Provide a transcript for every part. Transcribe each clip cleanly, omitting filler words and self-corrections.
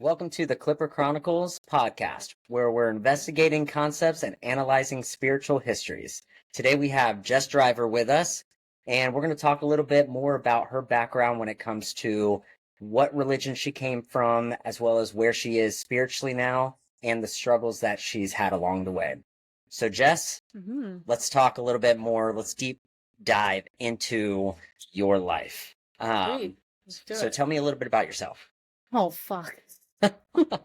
Welcome to the Chronicles podcast, where we're investigating concepts and analyzing spiritual histories. Today we have Jess Driver with us, and we're going to talk a little bit more about her background when it comes to what religion she came from, as well as where she is spiritually now, and the struggles that she's had along the way. So Jess, let's talk a little bit more. Let's deep dive into your life. So tell me a little bit about yourself. Oh, fuck. What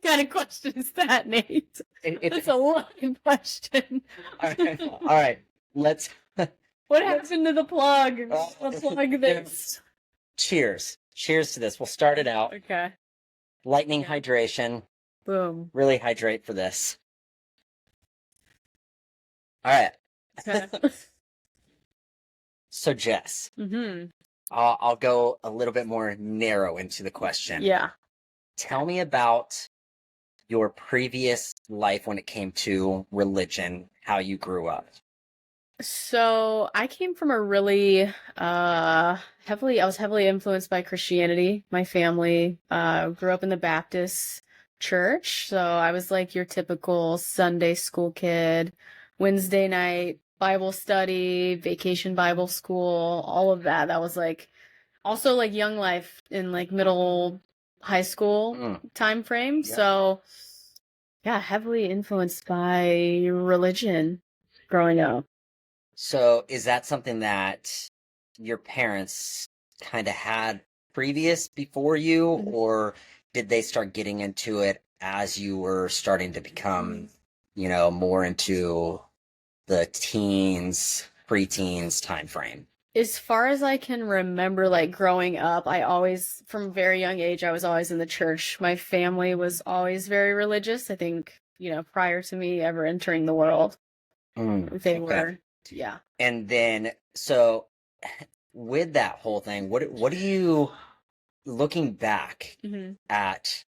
kind of question is that, Nate? It's a long question. All right. Let's... What happened to the plug? Let's plug this. Cheers. Cheers to this. We'll start it out. Okay. Lightning hydration. Boom. Really hydrate for this. All right. Okay. So, Jess, I'll go a little bit more narrow into the question. Yeah. Tell me about your previous life when it came to religion, how you grew up. So I came from a really I was heavily influenced by Christianity. My family grew up in the Baptist church, so I was like your typical Sunday school kid, Wednesday night Bible study, vacation Bible school, all of that. That was like also like young life in like middle high school time frame. Yeah. So yeah, heavily influenced by religion growing up. So is that something that your parents kind of had previous before you, or did they start getting into it as you were starting to become, more into the teens, preteens time frame? As far as I can remember, like growing up, from a very young age, I was always in the church. My family was always very religious. I think, prior to me ever entering the world, they were. Yeah. And then, so with that whole thing, what do you, looking back at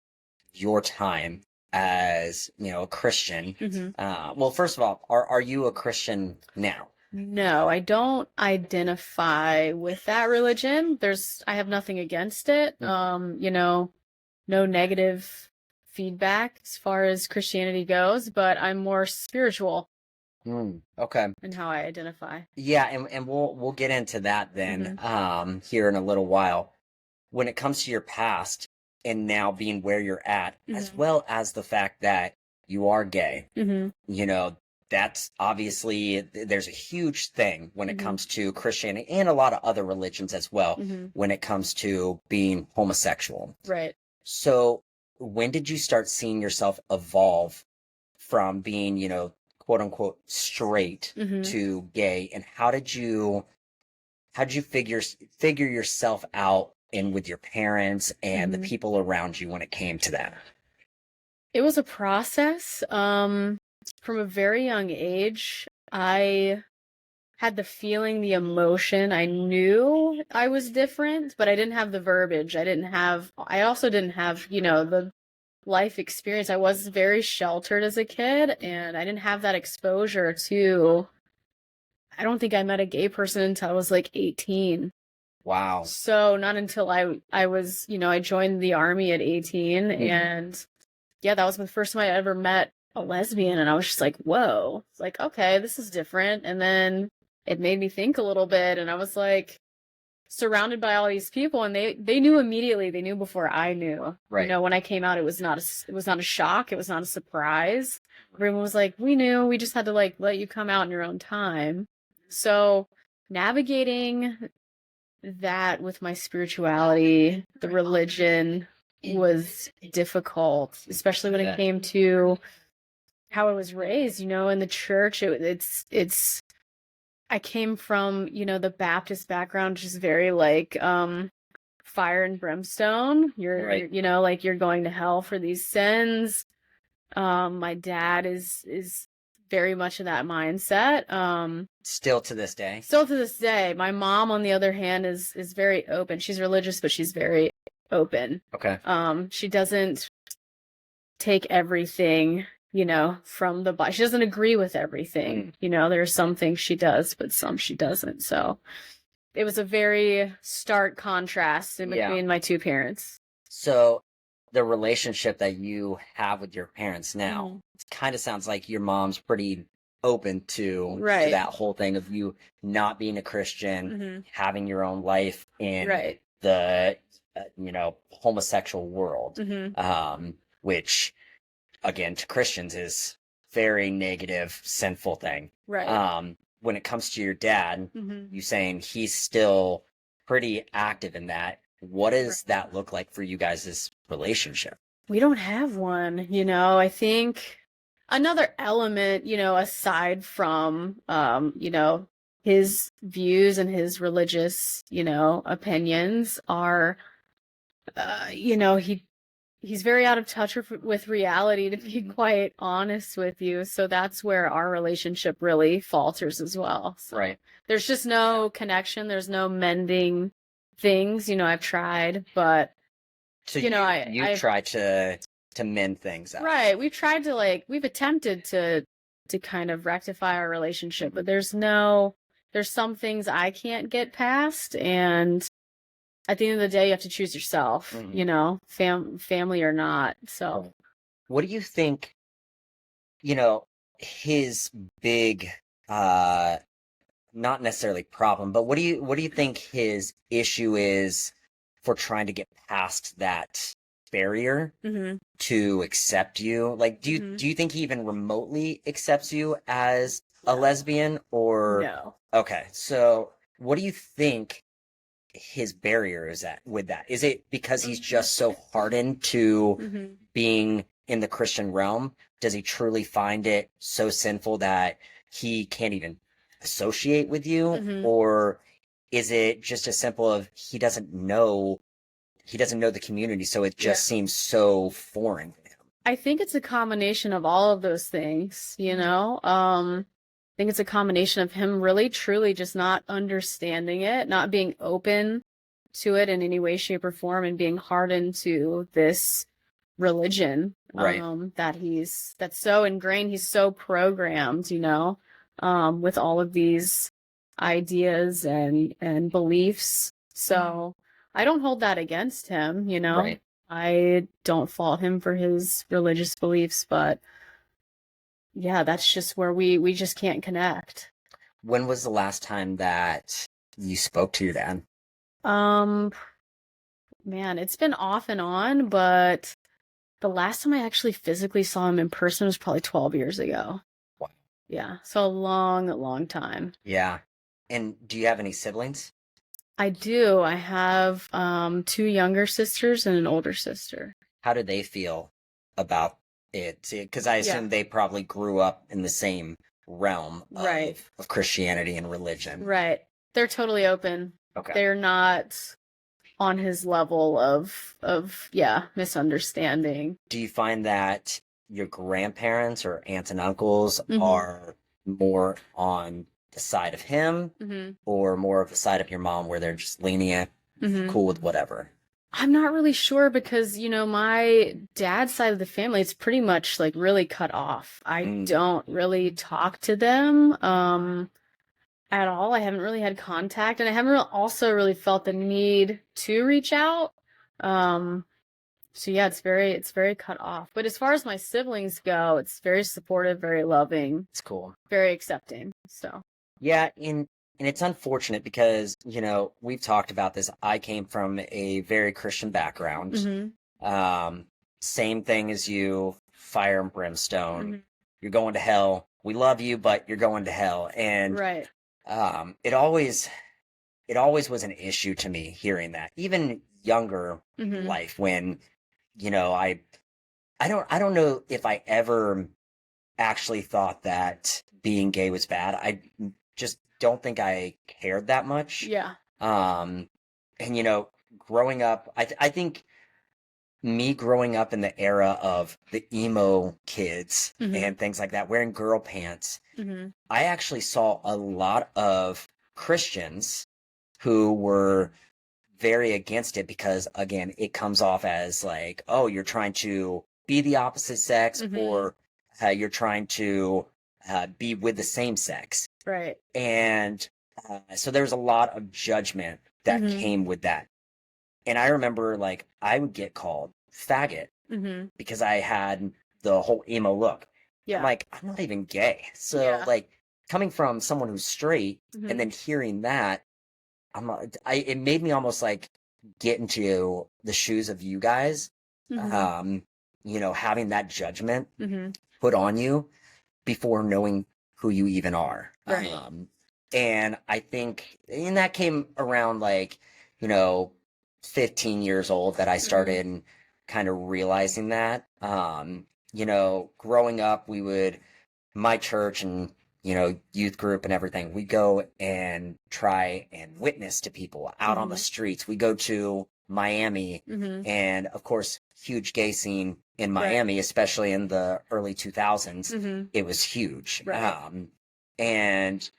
your time as, a Christian, well, first of all, are you a Christian now? No, I don't identify with that religion. I have nothing against it. No negative feedback as far as Christianity goes, but I'm more spiritual. Okay. And how I identify. Yeah, and we'll get into that then here in a little while. When it comes to your past and now being where you're at, as well as the fact that you are gay, that's obviously, there's a huge thing when it comes to Christianity and a lot of other religions as well, when it comes to being homosexual. Right. So when did you start seeing yourself evolve from being, quote unquote straight to gay, and how did you figure yourself out in with your parents and the people around you when it came to that? It was a process. From a very young age, I had the feeling, the emotion. I knew I was different, but I didn't have the verbiage. I also didn't have, the life experience. I was very sheltered as a kid, and I didn't have that exposure I don't think I met a gay person until I was like 18. Wow. So not until I was, I joined the army at 18, and yeah, that was the first time I ever met a lesbian, and I was just like, whoa, it's like, okay, this is different. And then it made me think a little bit, and I was like surrounded by all these people, and they knew immediately. They knew before I knew. Right. When I came out, it was not a shock. It was not a surprise. Everyone was like, we knew. We just had to like let you come out in your own time. So navigating that with my spirituality, the religion, was difficult, especially when it came to how I was raised, in the church. It's I came from, the Baptist background, which is very like fire and brimstone. You're like you're going to hell for these sins. My dad is very much in that mindset. Still to this day. My mom, on the other hand, is very open. She's religious, but she's very open. Okay. She doesn't take everything, from the Bible. She doesn't agree with everything. There are some things she does, but some she doesn't. So it was a very stark contrast in between my two parents. So the relationship that you have with your parents now, it kind of sounds like your mom's pretty open to Right. that whole thing of you not being a Christian, having your own life in Right. the homosexual world, which again to Christians is very negative, sinful thing. Right. When it comes to your dad, you saying he's still pretty active in that. What does that look like for you guys' relationship? We don't have one, I think another element, aside from, his views and his religious, opinions are, he's very out of touch with reality, to be quite honest with you. So that's where our relationship really falters as well. So Right. there's just no connection. There's no mending things. I've tried, but So I've tried to mend things up. Right. We've tried to we've attempted to kind of rectify our relationship, but there's some things I can't get past, and at the end of the day you have to choose yourself, family or not. So what do you think, his big not necessarily problem, but what do you think his issue is for trying to get past that barrier to accept you? Like, do you think he even remotely accepts you as a lesbian, or no? Okay, so what do you think his barrier is at with that? Is it because he's just so hardened to being in the Christian realm? Does he truly find it so sinful that he can't even associate with you? Or is it just as simple of he doesn't know the community, so it just seems so foreign to him? I think it's a combination of all of those things, I think it's a combination of him really truly just not understanding it, not being open to it in any way, shape, or form, and being hardened to this religion, Right. That's so ingrained. He's so programmed, with all of these ideas and beliefs. So I don't hold that against him, Right. I don't fault him for his religious beliefs, but yeah, that's just where we just can't connect. When was the last time that you spoke to your dad? Man, it's been off and on, but the last time I actually physically saw him in person was probably 12 years ago. Wow. Yeah, so a long, long time. Yeah. And do you have any siblings? I do. I have 2 younger sisters and an older sister. How do they feel about it? Because I assume they probably grew up in the same realm of Christianity and religion. Right. They're totally open. Okay. They're not on his level of misunderstanding. Do you find that your grandparents or aunts and uncles are more on the side of him or more of the side of your mom where they're just lenient, cool with whatever? I'm not really sure because, my dad's side of the family, it's pretty much really cut off. I don't really talk to them at all. I haven't really had contact, and I haven't also really felt the need to reach out. So yeah, it's very cut off. But as far as my siblings go, it's very supportive, very loving. It's cool. Very accepting. So yeah, and it's unfortunate because, we've talked about this. I came from a very Christian background. Same thing as you, fire and brimstone. You're going to hell. We love you, but you're going to hell. And it always was an issue to me hearing that. Even younger life when, I don't know if I ever actually thought that being gay was bad. I just don't think I cared that much. Yeah. And growing up, I think me growing up in the era of the emo kids and things like that, wearing girl pants, I actually saw a lot of Christians who were very against it because, again, it comes off as like, oh, you're trying to be the opposite sex or you're trying to be with the same sex. Right. And so there was a lot of judgment that came with that. And I remember like I would get called faggot because I had the whole emo look. I'm Yeah. like, I'm not even gay. So Yeah. like coming from someone who's straight and then hearing that, it made me almost like get into the shoes of you guys. You know, having that judgment put on you before knowing who you even are. Right. And I think, and that came around like, you know, 15 years old that I started kind of realizing that. You know, growing up, my church and, you know, youth group and everything, we go and try and witness to people out on the streets. We go to Miami and, of course, huge gay scene in Miami, especially in the early 2000s. It was huge. And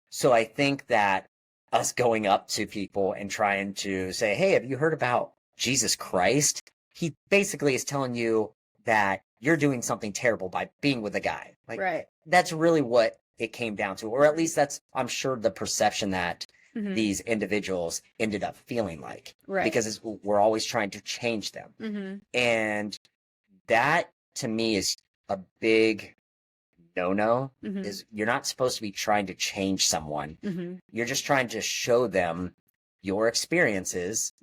so I think that us going up to people and trying to say, hey, have you heard about Jesus Christ? He basically is telling you that you're doing something terrible by being with a guy. Like, that's really what it came down to, or at least that's, I'm sure, the perception that these individuals ended up feeling like, because we're always trying to change them. And that to me is a big no-no, is you're not supposed to be trying to change someone. You're just trying to show them your experiences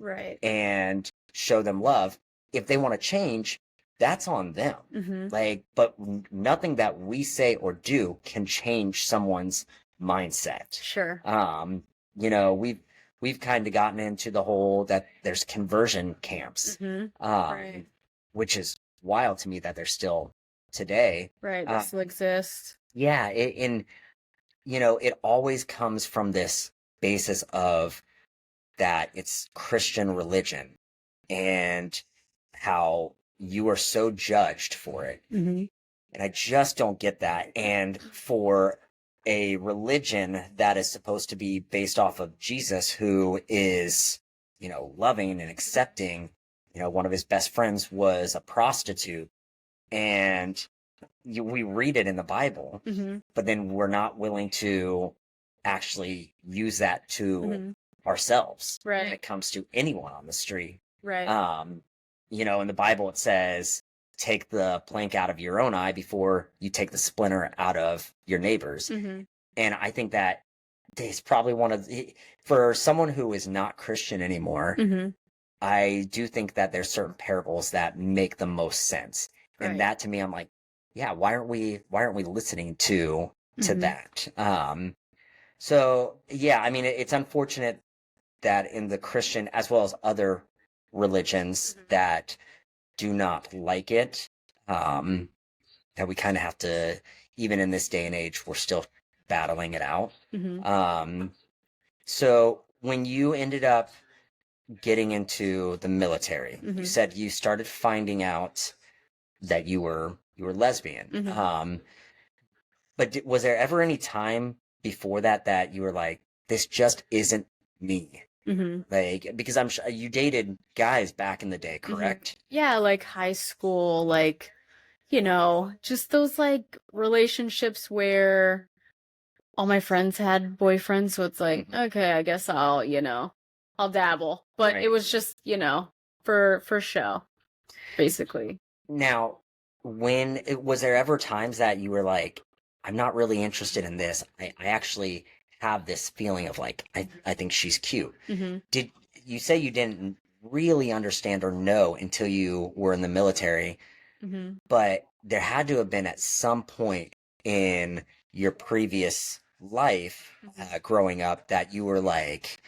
and show them love. If they want to change, that's on them. Like, but nothing that we say or do can change someone's mindset. Sure. You know, we've kind of gotten into the whole that there's conversion camps, which is wild to me that they're still today. They still exist. Yeah, and you know, it always comes from this basis of that it's Christian religion and how you are so judged for it. And I just don't get that. And for a religion that is supposed to be based off of Jesus, who is, you know, loving and accepting, you know, one of his best friends was a prostitute, and we read it in the Bible, but then we're not willing to actually use that to ourselves when it comes to anyone on the street. You know, in the Bible it says, take the plank out of your own eye before you take the splinter out of your neighbor's. And I think that is probably for someone who is not Christian anymore, I do think that there's certain parables that make the most sense. And that to me, I'm like, yeah, why aren't we listening to that? So yeah, I mean, it's unfortunate that in the Christian as well as other religions that do not like it, that we kind of have to, even in this day and age, we're still battling it out. So when you ended up getting into the military, you said you started finding out that you were lesbian. But was there ever any time before that you were like, this just isn't me? Like, because I'm sure you dated guys back in the day, correct? Yeah, like high school, like, you know, just those like relationships where all my friends had boyfriends, so it's like, okay, I guess I'll dabble. But it was just, you know, for show, basically. Now, was there ever times that you were like, I'm not really interested in this. I actually have this feeling of like, I think she's cute. Did you say you didn't really understand or know until you were in the military? But there had to have been at some point in your previous life, growing up, that you were like,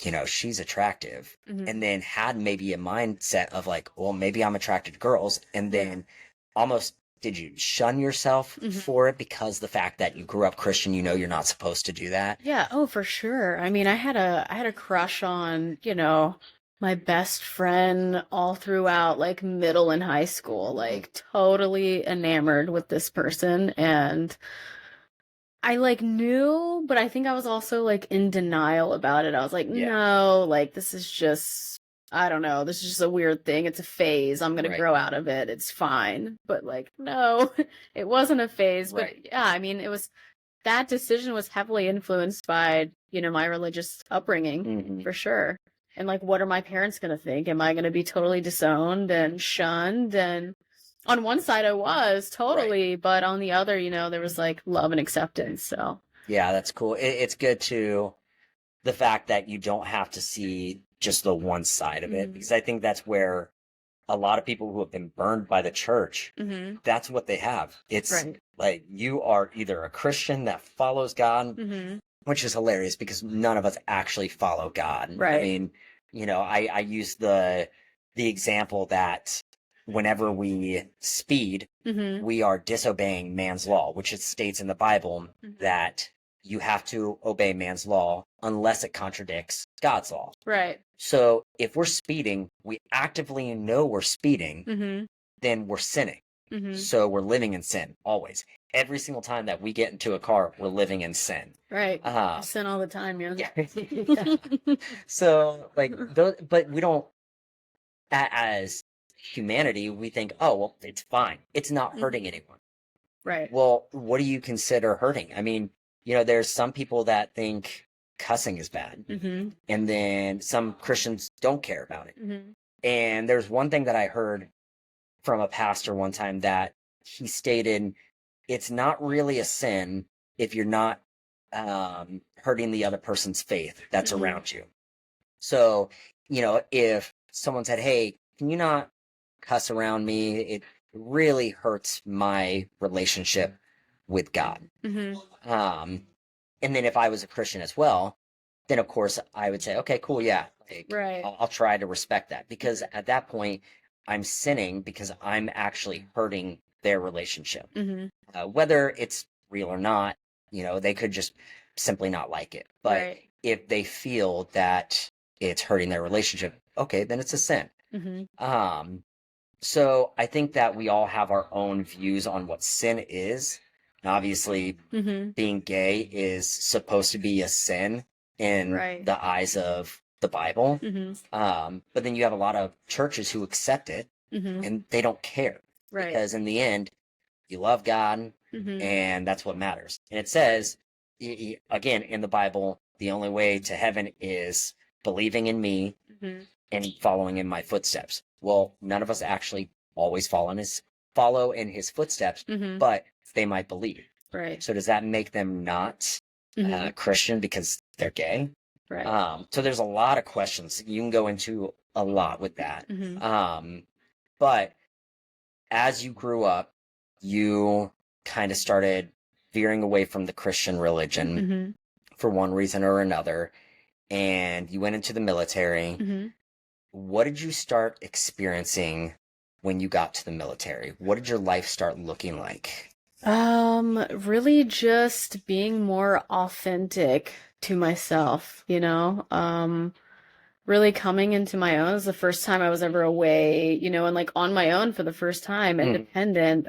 you know, she's attractive, and then had maybe a mindset of like, well, maybe I'm attracted to girls, and then almost did you shun yourself for it because the fact that you grew up Christian, you know, you're not supposed to do that? Yeah, oh, for sure. I mean, I had a crush on, you know, my best friend all throughout like middle and high school, like totally enamored with this person, and I like knew, but I think I was also like in denial about it. I was like, no, like this is just, I don't know, this is just a weird thing. It's a phase. I'm gonna grow out of it. It's fine. But like, no, it wasn't a phase. But yeah, I mean, that decision was heavily influenced by, you know, my religious upbringing, for sure. And like, what are my parents going to think? Am I going to be totally disowned and shunned? And on one side I was totally, but on the other, there was like love and acceptance. So Yeah, that's cool. It's good to the fact that you don't have to see just the one side of it, because I think that's where a lot of people who have been burned by the church, that's what they have. It's like you are either a Christian that follows God, which is hilarious because none of us actually follow God. Right. I mean, I use the example that whenever we speed, we are disobeying man's law, which it states in the Bible that you have to obey man's law unless it contradicts God's law. Right. So if we're speeding, we actively know we're speeding, then we're sinning. So we're living in sin always. Every single time that we get into a car, we're living in sin. Right. I sin all the time, yeah. So but we don't, as humanity, we think, oh, well, it's fine. It's not hurting anyone. Right. Well, what do you consider hurting? I mean, there's some people that think cussing is bad. And then some Christians don't care about it. And there's one thing that I heard from a pastor one time that he stated, it's not really a sin if you're not hurting the other person's faith that's around you. So, if someone said, hey, can you not cuss around me? It really hurts my relationship with God. And then if I was a Christian as well, then of course I would say, okay, cool, yeah, I'll try to respect that, because at that point I'm sinning because I'm actually hurting their relationship. Whether it's real or not, they could just simply not like it. But if they feel that it's hurting their relationship, okay, then it's a sin. So I think that we all have our own views on what sin is. And obviously, being gay is supposed to be a sin in the eyes of the Bible. But then you have a lot of churches who accept it and they don't care. Because in the end, you love God and that's what matters. And it says, again, in the Bible, the only way to heaven is believing in me and following in my footsteps. Well, none of us actually always follow in his footsteps, but they might believe. Right. So does that make them not Christian because they're gay? Right. So there's a lot of questions. You can go into a lot with that. But as you grew up, you kind of started veering away from the Christian religion for one reason or another, and you went into the military. What did you start experiencing when you got to the military? What did your life start looking like? Really just being more authentic to myself, really coming into my own. It was the first time I was ever away, and like on my own for the first time, independent.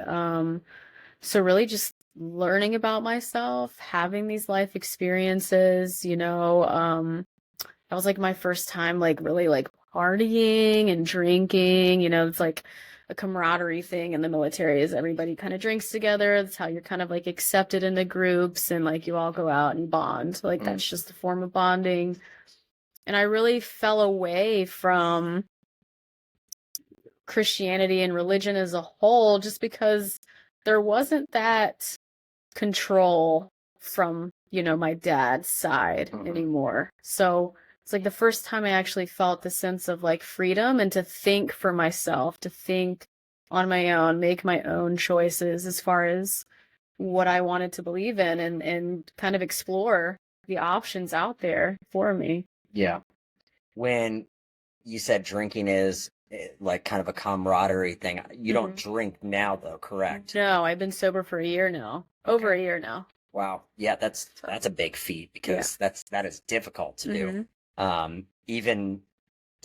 So really just learning about myself, having these life experiences, that was like my first time like really like partying and drinking. It's like a camaraderie thing in the military is everybody kind of drinks together. That's how you're kind of like accepted into groups and like you all go out and bond. Like that's just a form of bonding. And I really fell away from Christianity and religion as a whole just because there wasn't that control from, my dad's side anymore. So it's like the first time I actually felt the sense of like freedom and to think for myself, to think on my own, make my own choices as far as what I wanted to believe in and kind of explore the options out there for me. Yeah. When you said drinking is like kind of a camaraderie thing, you don't drink now though, correct? No, I've been sober for a year now. Okay. Over a year now. Wow. Yeah, that's a big feat because that is difficult to do. Even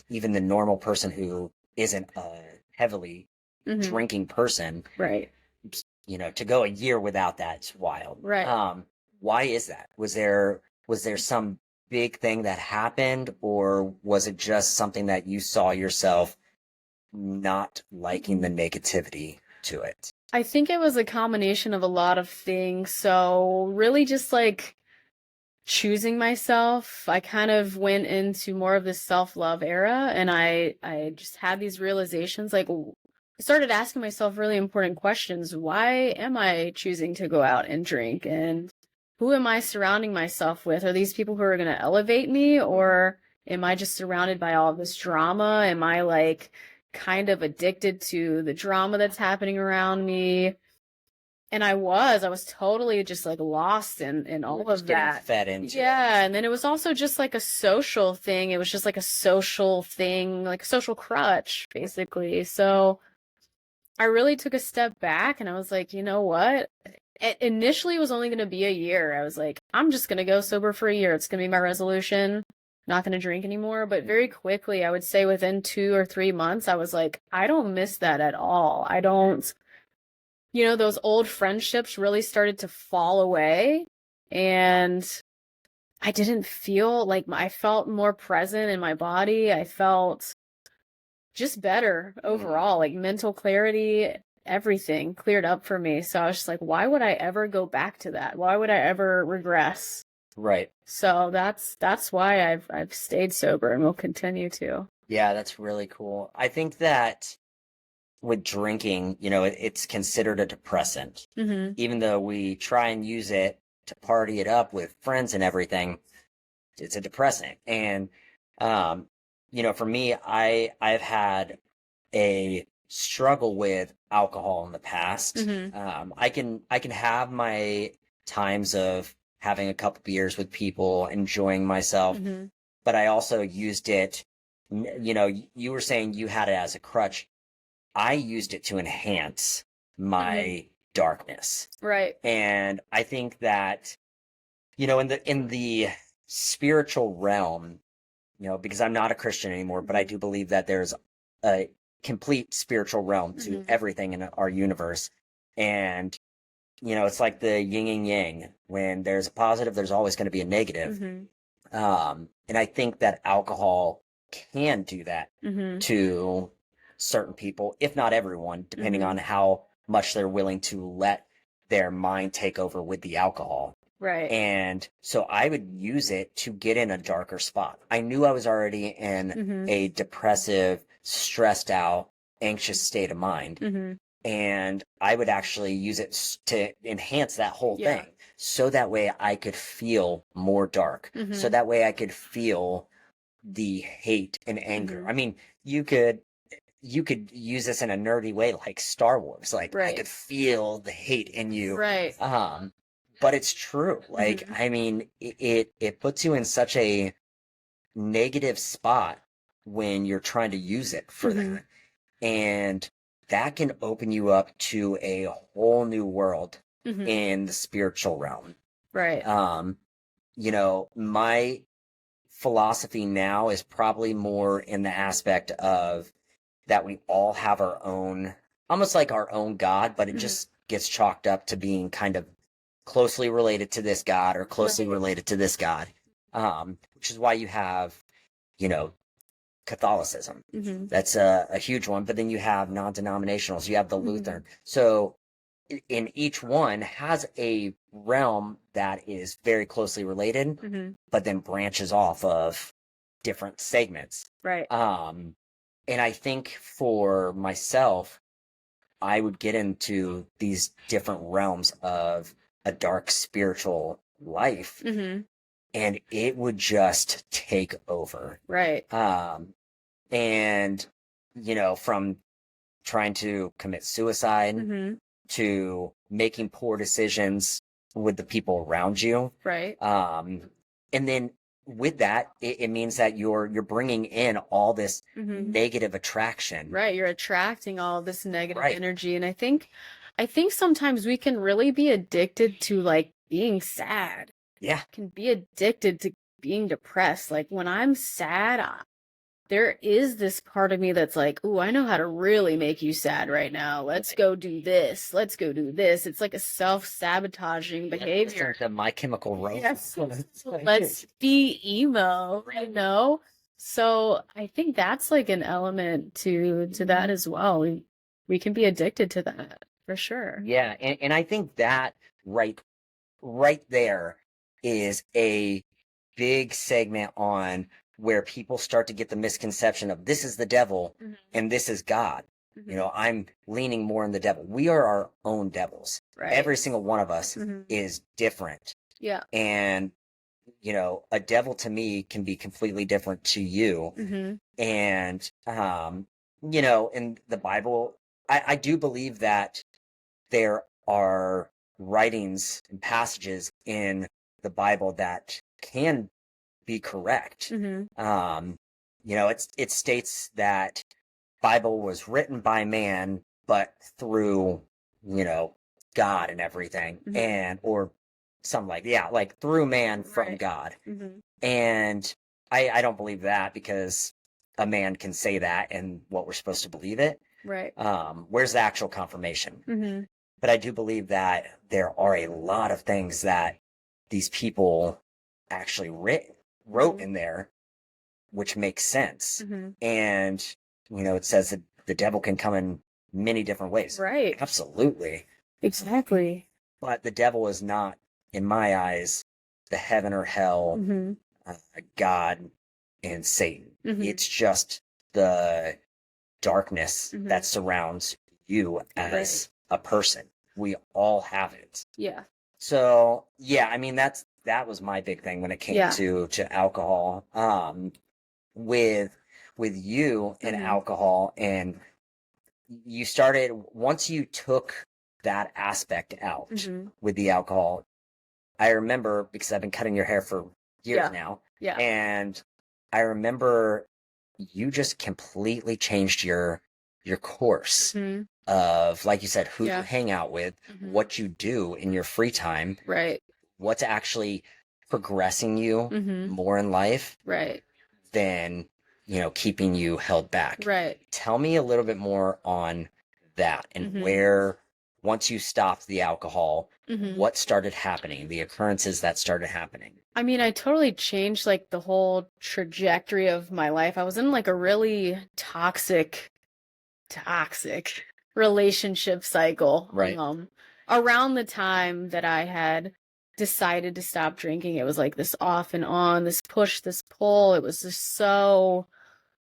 the normal person who isn't a heavily drinking person, to go a year without that's wild. Why is that? Was there some big thing that happened, or was it just something that you saw yourself not liking the negativity to it? I think it was a combination of a lot of things. So really just like choosing myself. I kind of went into more of this self-love era, and I just had these realizations, like I started asking myself really important questions. Why am I choosing to go out and drink? And who am I surrounding myself with? Are these people who are going to elevate me, or am I just surrounded by all this drama? Am I like kind of addicted to the drama that's happening around me? And I was totally just like lost in all of that. Fed into Yeah, and then it was also just like a social thing. It was just like a social thing, like a social crutch, basically. So I really took a step back and I was like, you know what? Initially, it was only going to be a year. I was like, I'm just going to go sober for a year. It's going to be my resolution. Not going to drink anymore. But very quickly, I would say within 2 or 3 months, I was like, I don't miss that at all. I don't, those old friendships really started to fall away. And I didn't feel like I felt more present in my body. I felt just better overall, like mental clarity, everything cleared up for me. So I was just like, why would I ever go back to that? Why would I ever regress? Right. So that's why I've stayed sober and will continue to. Yeah, that's really cool. I think that with drinking, it's considered a depressant. Mm-hmm. Even though we try and use it to party it up with friends and everything, it's a depressant. And for me, I've had a struggle with alcohol in the past. Mm-hmm. I can have my times of having a couple beers with people, enjoying myself, Mm-hmm. but I also used it. You were saying you had it as a crutch. I used it to enhance my darkness. Right. And I think that, in the spiritual realm, because I'm not a Christian anymore, but I do believe that there's a complete spiritual realm to everything in our universe. And, it's like the yin and yang. When there's a positive, there's always going to be a negative. And I think that alcohol can do that to certain people, if not everyone, depending on how much they're willing to let their mind take over with the alcohol. Right. And so I would use it to get in a darker spot. I knew I was already in a depressive, stressed out, anxious state of mind. And I would actually use it to enhance that whole thing. So that way I could feel more dark. So that way I could feel the hate and anger. I mean, you could use this in a nerdy way, like Star Wars. Like I could feel the hate in you. Right. But it's true. Like, I mean, it puts you in such a negative spot when you're trying to use it for that. And that can open you up to a whole new world in the spiritual realm. Right. My philosophy now is probably more in the aspect of that we all have our own, almost like our own God, but it just gets chalked up to being kind of closely related to this God or closely related to this God, which is why you have, Catholicism. That's a huge one. But then you have non-denominationals. You have the Lutheran. So in each one has a realm that is very closely related, but then branches off of different segments. Right. And I think for myself, I would get into these different realms of a dark spiritual life, and it would just take over. Right. And, from trying to commit suicide to making poor decisions with the people around you. Right. And then with that, it means that you're bringing in all this negative attraction. Right. You're attracting all this negative energy. And I think sometimes we can really be addicted to like being sad. Yeah. Can be addicted to being depressed. Like when I'm sad, there is this part of me that's like, ooh, I know how to really make you sad right now. Let's go do this. Let's go do this. It's like a self-sabotaging behavior. My Chemical Romance. Yes. Let's be emo, So I think that's like an element to that as well. We can be addicted to that for sure. Yeah, and I think that right there is a big segment on where people start to get the misconception of this is the devil and this is God. You know, I'm leaning more in the devil. We are our own devils. Right. Every single one of us is different. Yeah. And, you know, a devil to me can be completely different to you. And, you know, in the Bible, I do believe that there are writings and passages in the Bible that can be correct. You know, it states that Bible was written by man, but through, you know, God and everything, and or something like through man from God. And I don't believe that, because a man can say that and what we're supposed to believe it. Right. Where's the actual confirmation? But I do believe that there are a lot of things that these people actually wrote in there, which makes sense. And, you know, it says that the devil can come in many different ways. Right. Absolutely. Exactly. But the devil is not, in my eyes, the heaven or hell, God, and Satan. It's just the darkness that surrounds you as a person. We all have it. Yeah. So yeah, I mean that was my big thing when it came to alcohol. With you and alcohol, and you started, once you took that aspect out with the alcohol. I remember, because I've been cutting your hair for years now, and I remember you just completely changed your course of, like you said, who you hang out with, what you do in your free time, Right. what's actually progressing you more in life than, you know, keeping you held back. Right. Tell me a little bit more on that, and where, once you stopped the alcohol, what started happening, the occurrences that started happening. I mean, I totally changed like the whole trajectory of my life. I was in like a really toxic relationship cycle. Right. Around the time that I had decided to stop drinking, it was like this off and on, this push, this pull. It was just so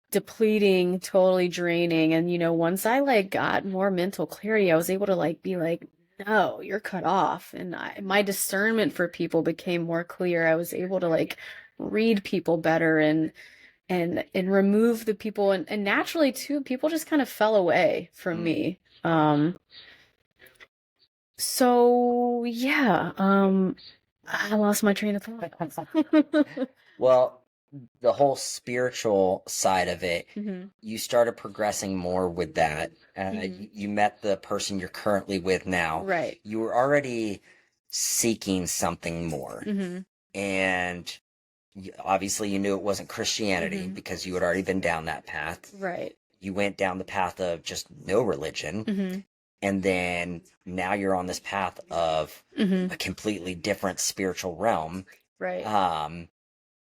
depleting, totally draining. And, you know, once I like got more mental clarity, I was able to like be like, no, you're cut off. And my discernment for people became more clear. I was able to like read people better and remove the people, and naturally too, people just kind of fell away from me. So yeah, I lost my train of thought. Well, the whole spiritual side of it, you started progressing more with that. You met the person you're currently with now. Right. You were already seeking something more. And obviously you knew it wasn't Christianity, because you had already been down that path. Right. You went down the path of just no religion. And then now you're on this path of a completely different spiritual realm. Right.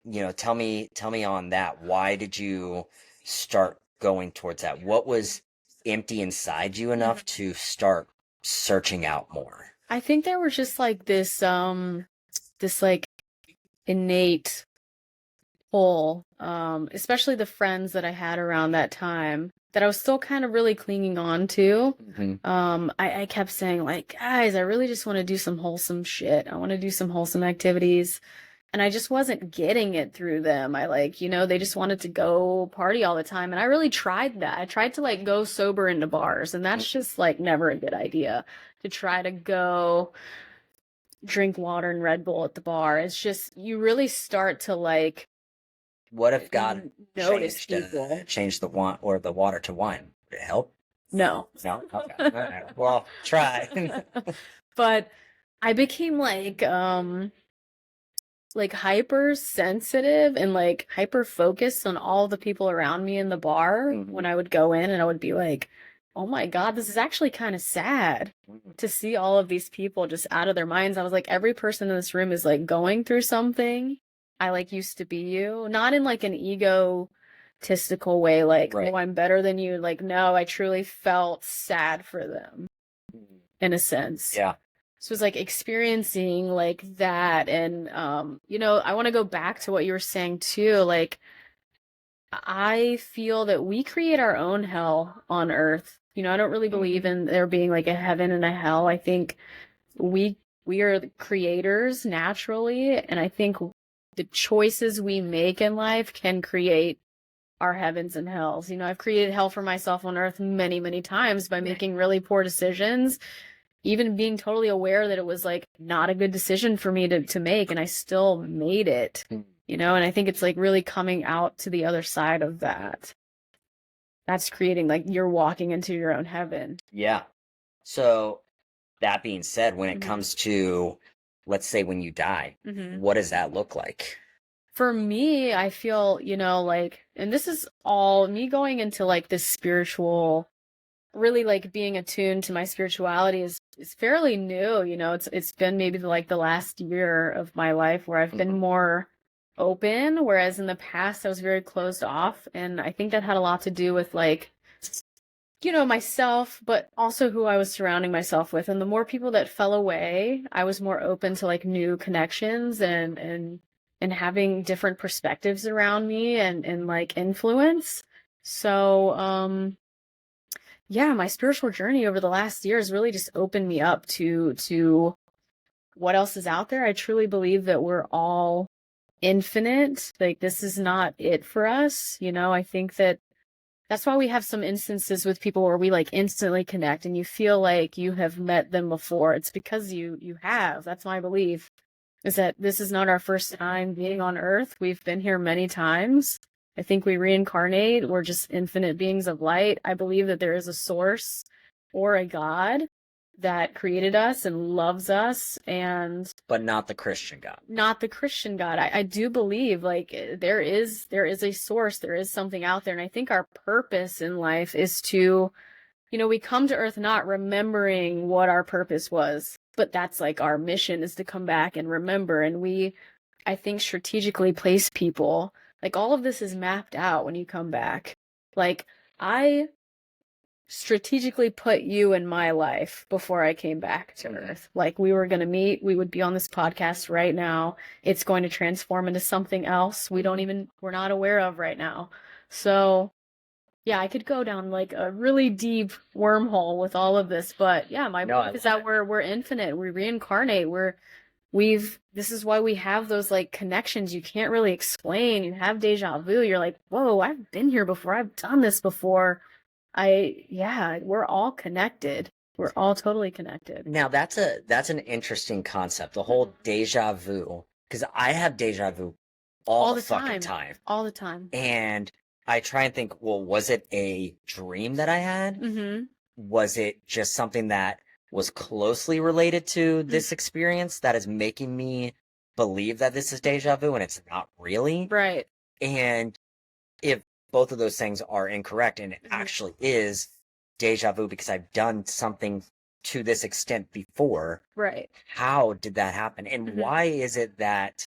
You know, tell me on that. Why did you start going towards that? What was empty inside you enough to start searching out more? I think there was just like this like innate pull, especially the friends that I had around that time that I was still kind of really clinging on to. I kept saying like, guys, I really just want to do some wholesome shit. I want to do some wholesome activities. And I just wasn't getting it through them. I like, you know, they just wanted to go party all the time. And I really tried that. I tried to like go sober into bars, and that's just like never a good idea to try to go drink water and Red Bull at the bar. It's just, you really start to like, what if God notice people changed the wine or the water to wine? Would it help? No. Okay. All right. Well, try. But I became like hypersensitive and like hyper focused on all the people around me in the bar when I would go in, and I would be like, oh my God, this is actually kind of sad to see all of these people just out of their minds. I was like, every person in this room is like going through something. I like used to be you, not in like an egotistical way, like, oh, I'm better than you. Like, no, I truly felt sad for them in a sense. Yeah. So it was like experiencing like that. And, you know, I want to go back to what you were saying too. Like, I feel that we create our own hell on earth. You know, I don't really believe in there being like a heaven and a hell. I think we we are the creators naturally, and I think the choices we make in life can create our heavens and hells. You know, I've created hell for myself on earth many, many times by making really poor decisions, even being totally aware that it was like not a good decision for me to make, and I still made it. You know, and I think it's like really coming out to the other side of that. That's creating like you're walking into your own heaven. Yeah. So that being said, when it Mhm. comes to, let's say when you die, Mhm. what does that look like? For me, I feel, you know, like, and this is all me going into like this spiritual, really like being attuned to my spirituality is fairly new. You know, it's been maybe like the last year of my life where I've been more open, whereas in the past I was very closed off. And I think that had a lot to do with like, you know, myself, but also who I was surrounding myself with. And the more people that fell away, I was more open to like new connections and having different perspectives around me and like influence. So, yeah, my spiritual journey over the last year has really just opened me up to what else is out there. I truly believe that we're all infinite. Like this is not it for us. You know, I think that that's why we have some instances with people where we like instantly connect and you feel like you have met them before. It's because you have. That's my belief. Is that this is not our first time being on Earth. We've been here many times. I think we reincarnate. We're just infinite beings of light. I believe that there is a source or a God that created us and loves us, and But not the Christian God. not the Christian God. I do believe like there is a source, there is something out there, and I think our purpose in life is to, you know, we come to Earth not remembering what our purpose was, but that's like our mission is to come back and remember. And we, I think, strategically place people. Like all of this is mapped out when you come back. Like I strategically put you in my life before I came back to Earth. Like we were going to meet, we would be on this podcast right now. It's going to transform into something else we're not aware of right now. So yeah, I could go down like a really deep wormhole with all of this, but yeah, my No, I belief is love that we're infinite. We reincarnate. This is why we have those like connections you can't really explain. You have deja vu. You're like, whoa, I've been here before. I've done this before. Yeah, we're all connected. We're all totally connected. Now that's an interesting concept, the whole deja vu, because I have deja vu all the fucking time. All the time. And I try and think, well, was it a dream that I had? Mm-hmm. Was it just something that was closely related to this experience that is making me believe that this is deja vu and it's not really? Right. And if both of those things are incorrect and it actually is deja vu because I've done something to this extent before, Right. how did that happen? And why is it that,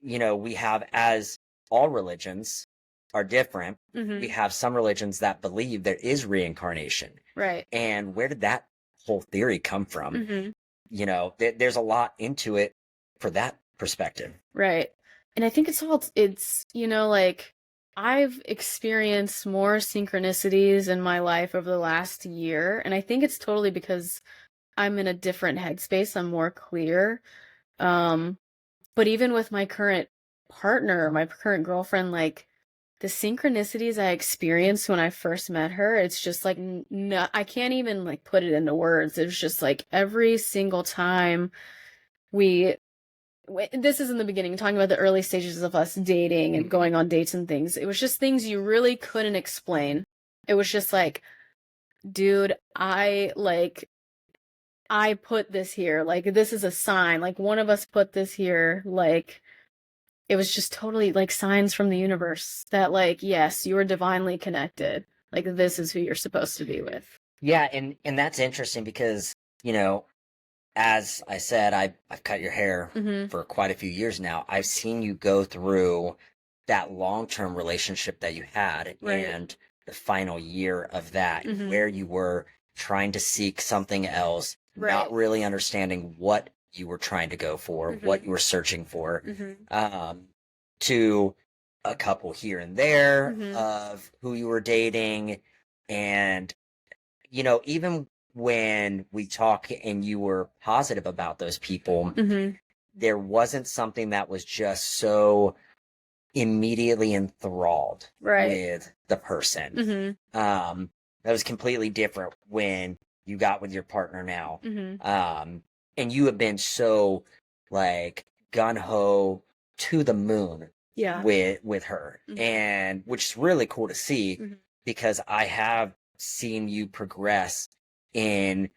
you know, we have, as all religions are different, we have some religions that believe there is reincarnation. Right. And where did that whole theory come from? You know, there's a lot into it for that perspective. Right. And I think it's, you know, like I've experienced more synchronicities in my life over the last year. And I think it's totally because I'm in a different headspace. I'm more clear. But even with my current partner, my current girlfriend, like the synchronicities I experienced when I first met her, it's just like, no, I can't even like put it into words. It was just like every single time this is in the beginning, talking about the early stages of us dating and going on dates and things. It was just things you really couldn't explain. It was just like, dude, I put this here. Like, this is a sign. Like, one of us put this here. Like, it was just totally like signs from the universe that, like, yes, you are divinely connected. Like, this is who you're supposed to be with. Yeah, and that's interesting because, you know, as I said, I've cut your hair for quite a few years now. I've seen you go through that long-term relationship that you had and the final year of that, where you were trying to seek something else, not really understanding what you were trying to go for, what you were searching for, to a couple here and there of who you were dating. And, you know, even when we talk and you were positive about those people, there wasn't something that was just so immediately enthralled with the person. That was completely different when you got with your partner now. And you have been so like gun-ho to the moon with her. And which is really cool to see because I have seen you progress in,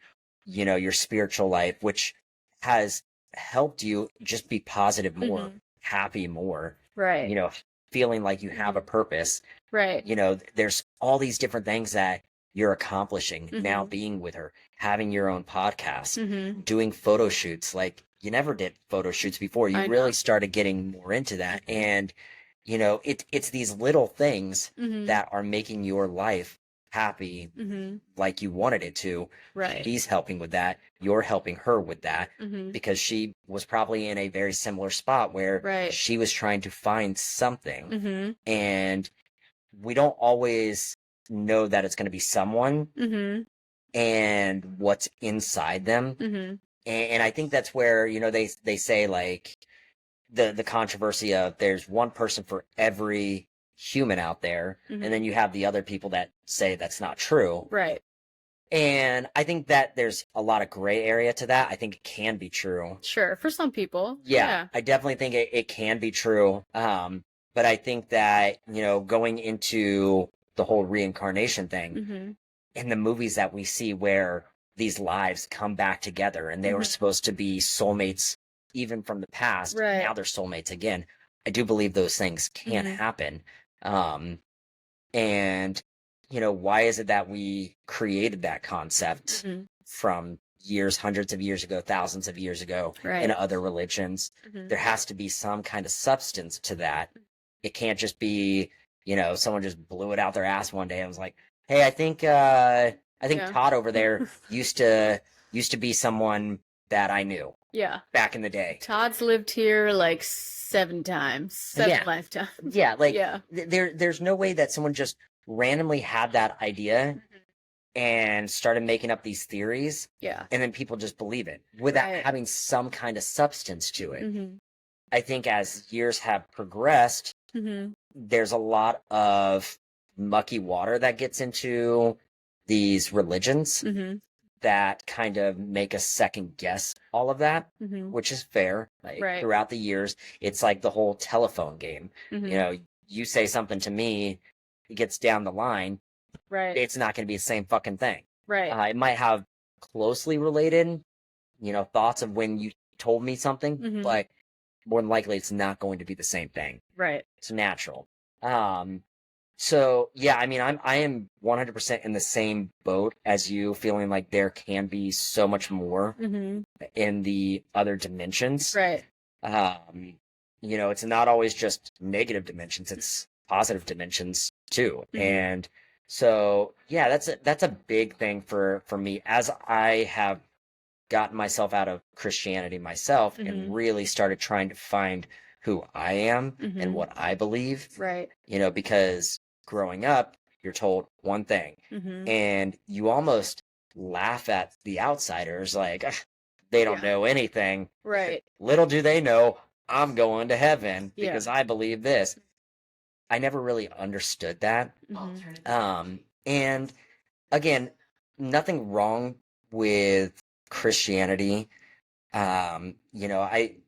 you know, your spiritual life, which has helped you just be positive more, happy more, you know, feeling like you have a purpose. You know, there's all these different things that you're accomplishing now, being with her, having your own podcast, doing photo shoots. Like you never did photo shoots before. You really started getting more into that. And, you know, it's these little things that are making your life happy like you wanted it to. He's helping with that. You're helping her with that because she was probably in a very similar spot where she was trying to find something. And we don't always know that it's going to be someone and what's inside them. And I think that's where, you know, they say like the controversy of there's one person for every human out there, and then you have the other people that say that's not true. And I think that there's a lot of gray area to that. I think it can be true. Sure, for some people. I definitely think it can be true. But I think that, you know, going into the whole reincarnation thing in the movies that we see where these lives come back together and they were supposed to be soulmates even from the past. Now they're soulmates again. I do believe those things can happen. And, you know, why is it that we created that concept from years, hundreds of years ago, thousands of years ago in other religions? There has to be some kind of substance to that. It can't just be, you know, someone just blew it out their ass one day and was like, hey, I think Todd over there used to be someone that I knew. Back in the day. Todd's lived here like 7 times, 7 lifetimes. There's no way that someone just randomly had that idea and started making up these theories. And then people just believe it without having some kind of substance to it. I think as years have progressed, there's a lot of mucky water that gets into these religions that kind of make us second guess all of that, which is fair. Like throughout the years, it's like the whole telephone game. You know, you say something to me, it gets down the line, it's not going to be the same fucking thing. It might have closely related, you know, thoughts of when you told me something, but more than likely it's not going to be the same thing. It's natural. So yeah, I mean, I am 100% in the same boat as you, feeling like there can be so much more in the other dimensions. You know, it's not always just negative dimensions; it's positive dimensions too. And so yeah, that's a big thing for me as I have gotten myself out of Christianity myself and really started trying to find who I am and what I believe. You know, because growing up, you're told one thing and you almost laugh at the outsiders like, "Ugh, they don't know anything." Little do they know I'm going to heaven because I believe this. I never really understood that. And again, nothing wrong with Christianity. You know,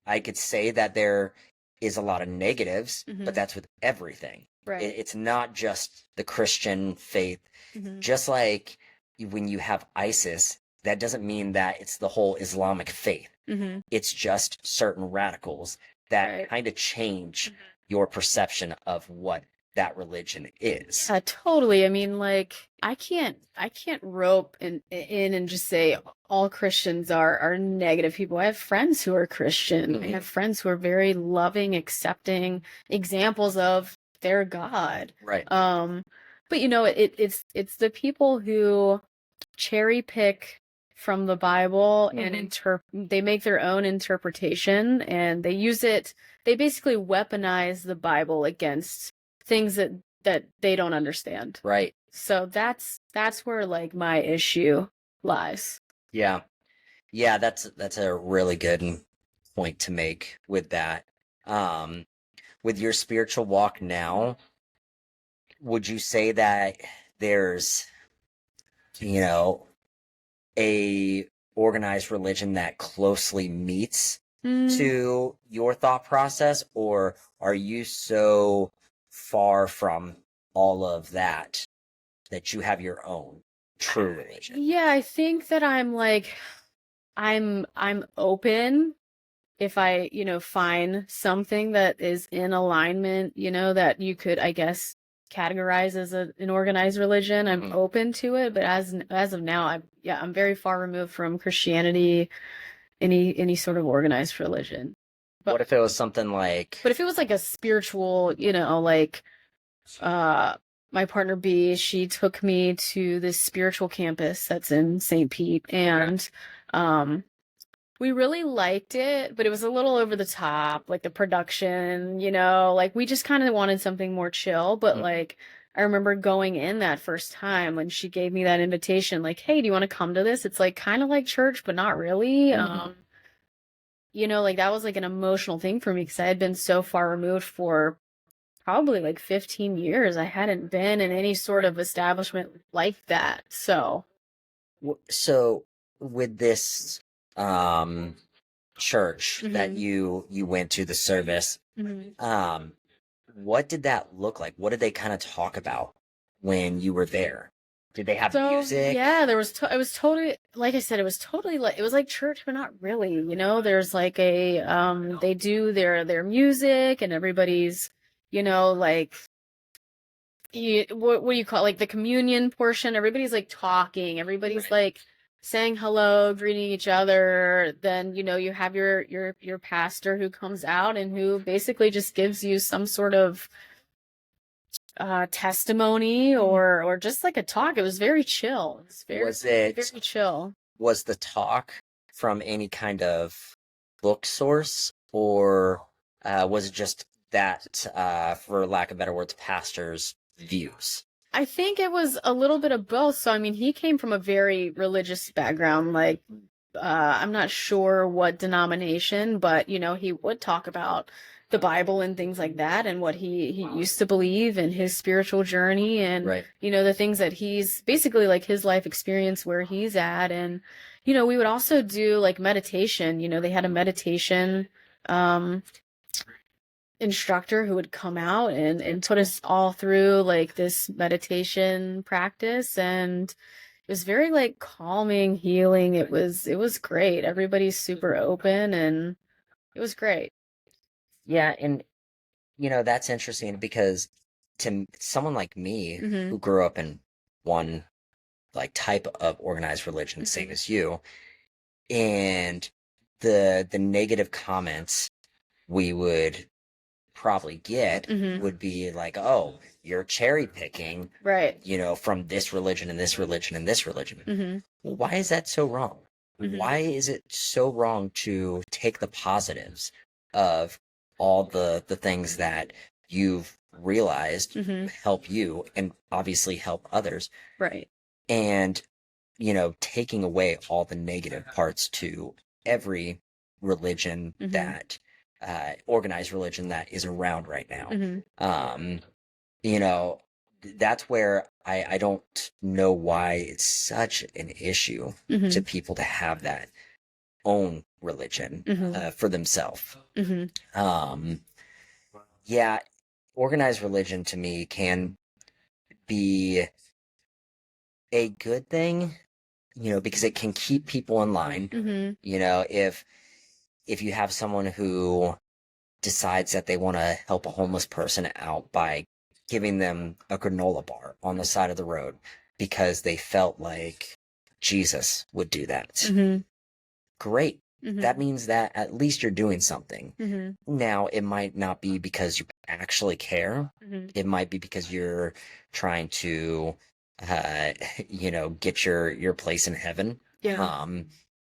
I could say that there is a lot of negatives, but that's with everything. It's not just the Christian faith. Just like when you have ISIS, that doesn't mean that it's the whole Islamic faith. It's just certain radicals that kind of change your perception of what that religion is. Totally. I mean, like, I can't rope in and just say all Christians are negative people. I have friends who are Christian. I have friends who are very loving, accepting examples of their God. But you know, it's the people who cherry pick from the Bible and they make their own interpretation, and they basically weaponize the Bible against things that they don't understand. Right. So that's where like my issue lies. Yeah. Yeah, that's a really good point to make with that. With your spiritual walk now, would you say that there's, you know, a organized religion that closely meets to your thought process, or are you so far from all of that that you have your own true religion? Yeah, I think that I'm like I'm open if I, find something that is in alignment, that you could, I guess, categorize as an organized religion. I'm open to it, but as of now, I'm very far removed from Christianity, any sort of organized religion. But what if it was something like? But if it was like a spiritual, like my partner B, she took me to this spiritual campus that's in St. Pete, and we really liked it, but it was a little over the top, like the production, like we just kind of wanted something more chill. But like, I remember going in that first time when she gave me that invitation, like, hey, do you want to come to this? It's like kind of like church, but not really. Like that was like an emotional thing for me because I had been so far removed for probably like 15 years. I hadn't been in any sort of establishment like that. So with this church that you went to, the service, what did that look like? What did they kind of talk about when you were there? Did they have music? Yeah, there was it was totally, like I said, it was totally like, it was like church, but not really, there's like they do their music, and everybody's, like, what do you call it? Like the communion portion, everybody's like talking, everybody's like saying hello, greeting each other. Then, you have your pastor who comes out and who basically just gives you some sort of testimony or just like a talk. It was very chill. Was it very chill? Was the talk from any kind of book source, or was it just that, for lack of better words, pastor's views? I think it was a little bit of both. So, I mean, he came from a very religious background. Like, I'm not sure what denomination, but, he would talk about the Bible and things like that, and what he used to believe, and his spiritual journey, and, the things that he's basically like his life experience where he's at. And, we would also do like meditation. They had a meditation instructor who would come out and put us all through like this meditation practice, and it was very like calming, healing. It was great. Everybody's super open, and it was great. Yeah, and that's interesting because to someone like me who grew up in one like type of organized religion, same as you, and the negative comments we would probably get would be like, oh, you're cherry picking, right? From this religion and this religion and this religion. Well, why is that so wrong? Why is it so wrong to take the positives of all the things that you've realized help you and obviously help others, right? And taking away all the negative parts to every religion that organized religion that is around right now. That's where I don't know why it's such an issue to people to have that own religion for themselves. Yeah, organized religion to me can be a good thing, because it can keep people in line. If you have someone who decides that they want to help a homeless person out by giving them a granola bar on the side of the road because they felt like Jesus would do that. Great. That means that at least you're doing something. Now, it might not be because you actually care. It might be because you're trying to, get your place in heaven. Yeah.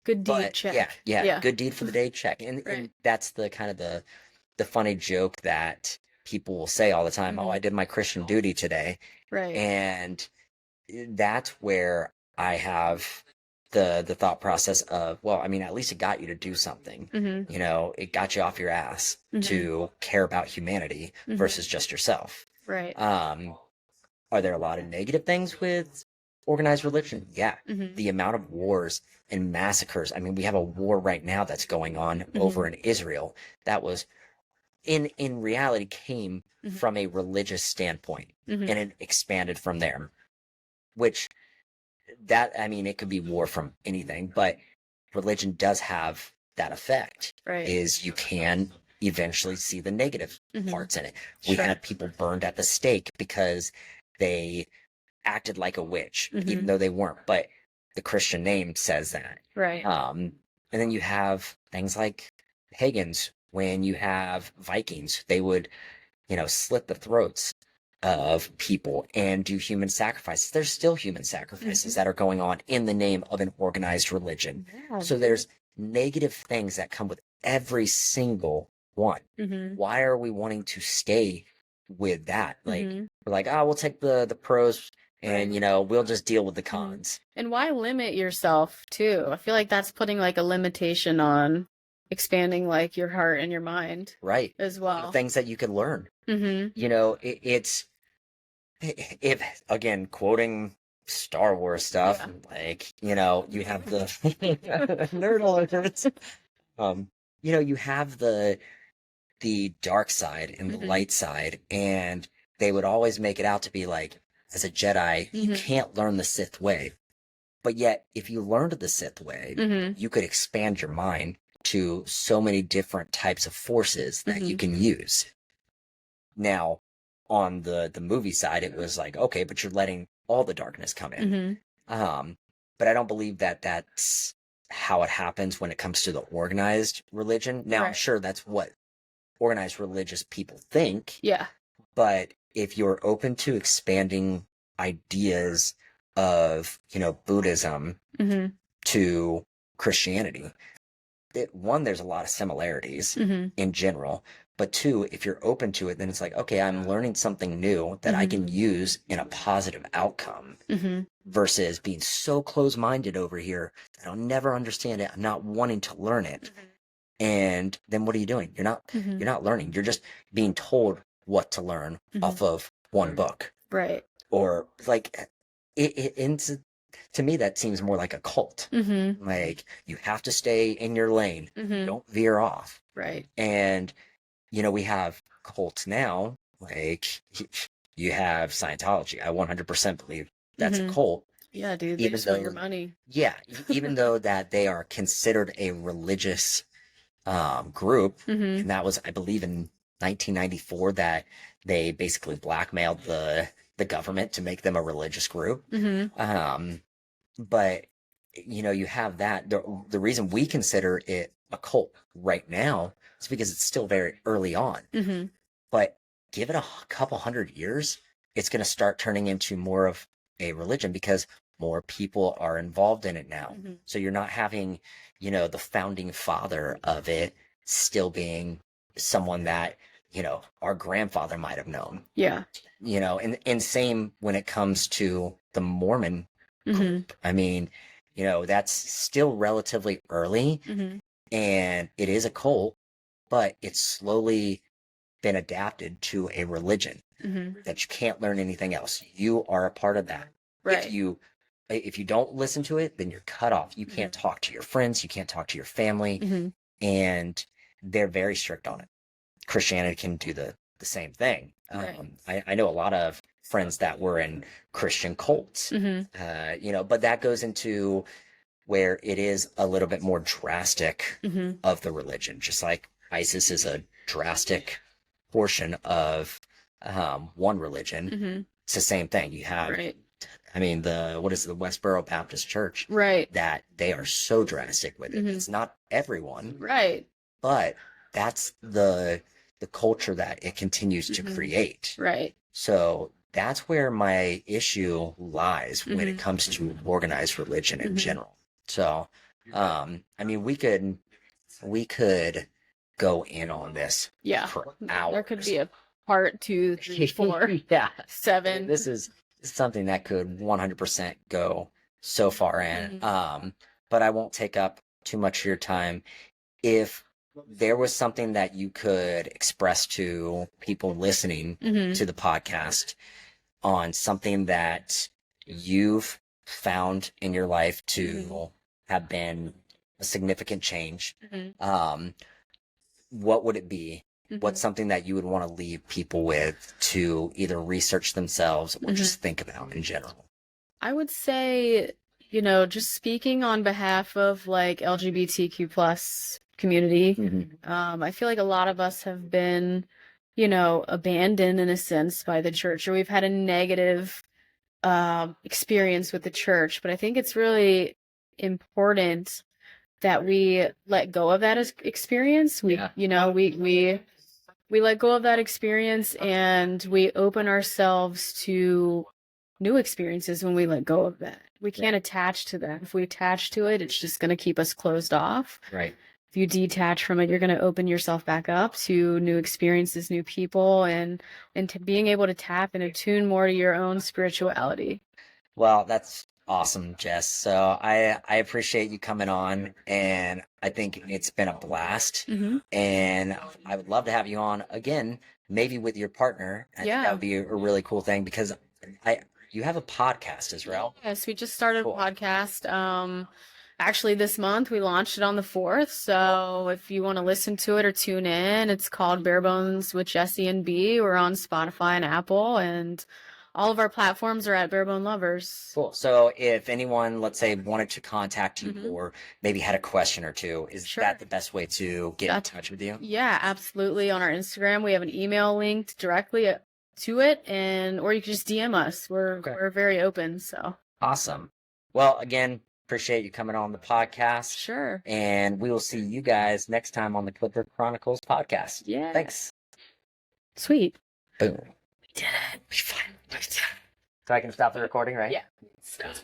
Good deed But check. yeah, good deed for the day check. And Right. that's the kind of the funny joke that people will say all the time. Oh, I did my Christian duty today. Right. And that's where I have the thought process of, well, I mean, at least it got you to do something. You know, it got you off your ass to care about humanity versus just yourself. Right. Are there a lot of negative things with organized religion? Yeah. The amount of wars and massacres. I mean, we have a war right now that's going on over in Israel that was in reality came from a religious standpoint, and it expanded from there, which that, I mean, it could be war from anything, but religion does have that effect. Right. Is you can eventually see the negative parts in it. We Sure. had people burned at the stake because they acted like a witch, even though they weren't, but the Christian name says that. Right. And then you have things like pagans. When you have Vikings, they would, you know, slit the throats of people and do human sacrifices. There's still human sacrifices that are going on in the name of an organized religion. Yeah. So there's negative things that come with every single one. Why are we wanting to stay with that? Like, we're like, oh, we'll take the pros and, you know, we'll just deal with the cons. And why limit yourself too? I feel like that's putting like a limitation on expanding like your heart and your mind. Right. As well. The things that you can learn. You know, it's, if, again, quoting Star Wars stuff, like, you know, you have the nerd alerts. You know, you have the dark side and the light side, and they would always make it out to be like, as a Jedi, you can't learn the Sith way. But yet, if you learned the Sith way, you could expand your mind to so many different types of forces that you can use. Now, on the movie side, it was like, okay, but you're letting all the darkness come in. But I don't believe that that's how it happens when it comes to the organized religion. Now, I'm sure that's what organized religious people think. Yeah. But if you're open to expanding ideas of, you know, Buddhism to Christianity, one, there's a lot of similarities in general. But two, if you're open to it, then it's like, okay, I'm learning something new that I can use in a positive outcome versus being so close-minded over here that I'll never understand it. I'm not wanting to learn it. And then what are you doing? You're not learning. You're just being told what to learn off of one book. Right. Or like, to me, that seems more like a cult. Like, you have to stay in your lane. Don't veer off. Right. And, you know, we have cults now, like, you have Scientology. I 100% believe that's a cult. Yeah, dude, they just want your money. Yeah, even though that they are considered a religious group, and that was, I believe, in 1994 that they basically blackmailed the government to make them a religious group. But, you know, you have that. The reason we consider it a cult right now is because it's still very early on. But give it a couple hundred years, it's going to start turning into more of a religion because more people are involved in it now. So you're not having, you know, the founding father of it still being someone that, you know, our grandfather might have known. Yeah. You know, and same when it comes to the Mormon group. I mean, you know, that's still relatively early and it is a cult, but it's slowly been adapted to a religion that you can't learn anything else. You are a part of that. Right. If you don't listen to it, then you're cut off. You can't talk to your friends. You can't talk to your family. And they're very strict on it. Christianity can do the same thing. I know a lot of friends that were in Christian cults, you know, but that goes into where it is a little bit more drastic of the religion, just like ISIS is a drastic portion of one religion. It's the same thing. You have, I mean, the Westboro Baptist Church, that they are so drastic with it. It's not everyone, but that's the culture that it continues to create. So that's where my issue lies when it comes to organized religion in general. So, I mean, we could go in on this Yeah. for There could hours. be a part 2, 3, 4, Yeah. 7. This is something that could 100% go so far in. But I won't take up too much of your time. If there was something that you could express to people listening to the podcast on something that you've found in your life to have been a significant change, what would it be? What's something that you would want to leave people with to either research themselves or just think about in general? I would say, just speaking on behalf of like LGBTQ plus community, I feel like a lot of us have been, abandoned in a sense by the church, or we've had a negative experience with the church. But I think it's really important that we let go of that experience. We let go of that experience and we open ourselves to new experiences when we let go of that. We can't attach to that. If we attach to it, it's just going to keep us closed off. Right. If you detach from it, you're going to open yourself back up to new experiences, new people, and to being able to tap and attune more to your own spirituality. Well, that's awesome, Jess. So I appreciate you coming on, and I think it's been a blast. And I would love to have you on again, maybe with your partner. I think that would be a really cool thing because you have a podcast as well. Yes, we just started a podcast. Actually, this month we launched it on the 4th. So if you want to listen to it or tune in, it's called Bare Bones with Jessy and B. We're on Spotify and Apple, and all of our platforms are at Barebone Lovers. Cool. So if anyone, let's say, wanted to contact you or maybe had a question or two, is that the best way to get in touch with you? Yeah, absolutely. On our Instagram, we have an email linked directly to it, or you can just DM us. We're very open. So awesome. Well, again, appreciate you coming on the podcast. Sure. And we will see you guys next time on the Clipper Chronicles podcast. Yeah. Thanks. Sweet. Boom. We did it. We finally did it. So I can stop the recording, right? Yeah. Stop.